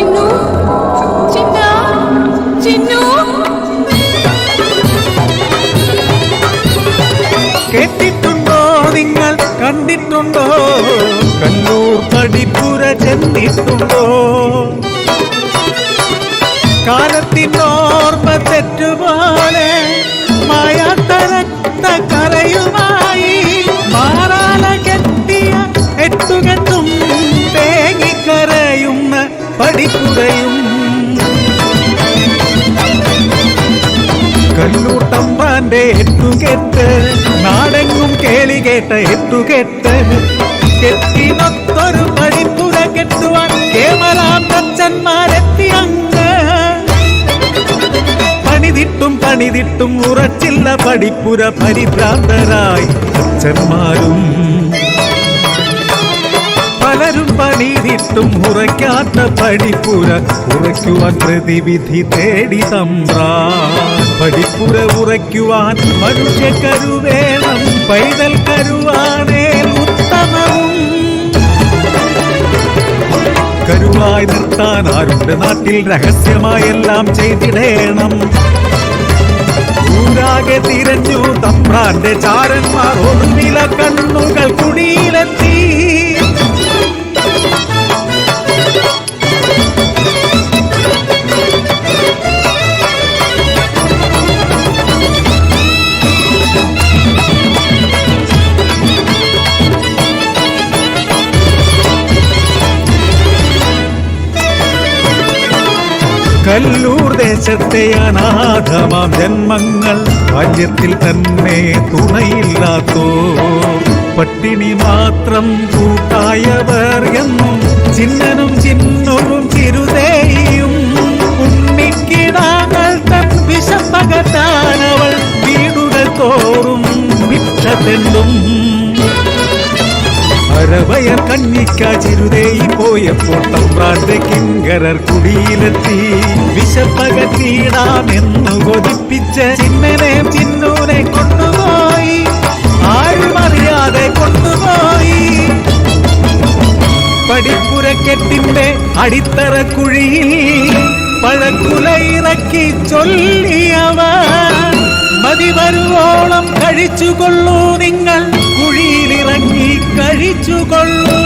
ചിന്നു ചിന്ന ചിന്നു കേട്ടിട്ടുണ്ടോ നിങ്ങൾ കണ്ടിട്ടുണ്ടോ കല്ലൂർ പടിപ്പുര ചെന്നിട്ടുണ്ടോ കാലത്തിനോർമ്മ തെറ്റുപോലെ മായാത്തരക്ത കരയുമായി മാറാല കെട്ടിയ എട്ടുകെട്ടും തേങ്ങിക്കരയുന്ന പടിപ്പുരയും കല്ലൂർ തമ്പാന്റെ എട്ടുകെട്ട് നാടെങ്ങും കേളി കേട്ട എട്ടുകെട്ട് കെട്ടിനൊത്തൊരു പടിപ്പുര കെട്ടുവാൻ കേമലാത്തച്ഛന്മാരെത്തി അങ്ങ് പണിതിട്ടും ഉറച്ചില്ല പടിപ്പുര പരിഭ്രാന്തരായി അച്ഛന്മാരും പലരും പണിതിട്ടും ഉറയ്ക്കാത്ത പടിപ്പുര ഉറയ്ക്കുവാൻ പ്രതിവിധി തേടി തമ്പ്രാൻ പടിപ്പുര ഉറയ്ക്കുവാൻ മനുഷ്യക്കരുവേണം പൈതൽ കരുവാണേ ഉത്തമവും കരുവായി നിർത്താൻ ആരുടെ നാട്ടിൽ രഹസ്യമായെല്ലാം ചെയ്തിടേണം ൂരാകെ തിരഞ്ഞു തമ്പ്രാന്റെ ചാരന്മാർ ഒന്നില കണ്ണുകൾ കുടിയിലെത്തി കല്ലൂർ ദേശത്തെ അനാഥമാം ജന്മങ്ങൾ ബാല്യത്തിൽ തന്നെ തുണയില്ലാത്തോ പട്ടിണി മാത്രം കൂട്ടായവർ എന്നും ചിന്നനും ചിന്നവും ചിരുതേയും ഉണ്ണിക്കിടാങ്ങൾ തൻ വിഷപ്പകത്താനവൾ വീടുകൾ തോറും വിറ്റതെന്നും അരവയർ കഞ്ഞിക്ക ചിരുതേയി പോയപ്പോൾ തമ്പ്രാന്റെ കിങ്കരർ കുടിയിലെത്തി വിശപ്പകത്തിയിടാമെന്നു കൊതിപ്പിച്ച ചിന്നനെ ചിന്നൂനെ കൊണ്ടുപോയി ആരും അറിയാതെ കൊണ്ടുപോയി പടിപ്പുരക്കെട്ടിന്റെ അടിത്തറ കുഴിയിൽ പഴക്കുല ഇറക്കി ചൊല്ലിയവർ മതി വരുവോളം കഴിച്ചുകൊള്ളൂ നിങ്ങൾ കുഴിയിലിറങ്ങി കഴിച്ചുകൊള്ളൂ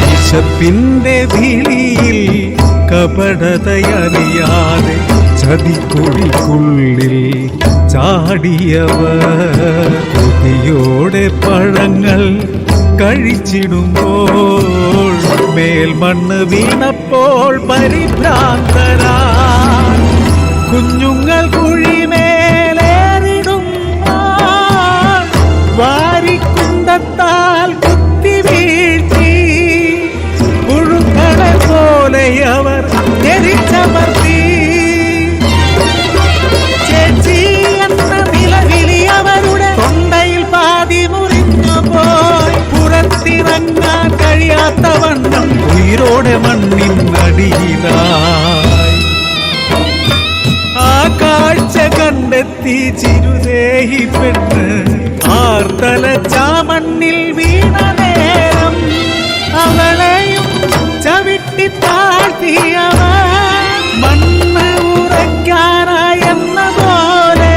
വിശപ്പിന്റെ വിളിയിൽ കപടതയറിയാതെ ചതിക്കുഴിക്കുള്ളിൽ ചാടിയവർ കൊതിയോടെ പഴങ്ങൾ കഴിച്ചിടുമ്പോൾ മേൽമണ്ണ് വീണപ്പോൾ പരിഭ്രാന്തരാ കുഞ്ഞുങ്ങൾ കുഴിമേലേറിടും വാരിക്കുണ്ടത്താൽ കുത്തി വീഴ്ത്തി പുഴുക്കളെ പോലെ അവർ എരിച്ചമർത്തി ചേച്ചി എന്ന നിലവിളി അവരുടെ തൊണ്ടയിൽ പാതി മുറിഞ്ഞു പോയി പുറത്തിറങ്ങാൻ കഴിയാത്ത വണ്ണം ഉയിരോടെ മണ്ണിനടിയിലായി ആ കാഴ്ച കണ്ടെത്തി ചിരുതേഹി പെണ്ണ് ആർത്തല ചാമണ്ണിൽ വീണ നേരം അവളെയും ചവിട്ടി താഴ്ത്തിയവൻ മണ്ണ് ഉറയ്ക്കാനായെന്ന പോലെ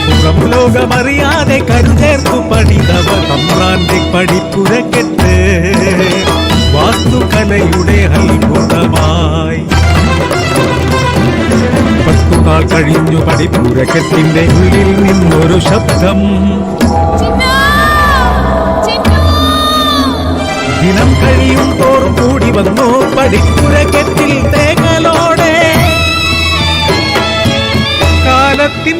പുറം ലോകമറിയാതെ കരുചേർത്തു പണിതവർ തമ്പ്രാന്റെ പടിപ്പുരക്കെട്ട് വാസ്തുകലയുടെ അത്ഭുതമായി 10 നാൾ കഴിഞ്ഞു പടിപ്പുരക്കെട്ടിന്റെ ഉള്ളിൽ നിന്നൊരു ശബ്ദം ദിനം കഴിയും തോറും കൂടി വന്നു പടിപ്പുരക്കെട്ടിൽ തേങ്ങലോടെ കാലത്തിൻ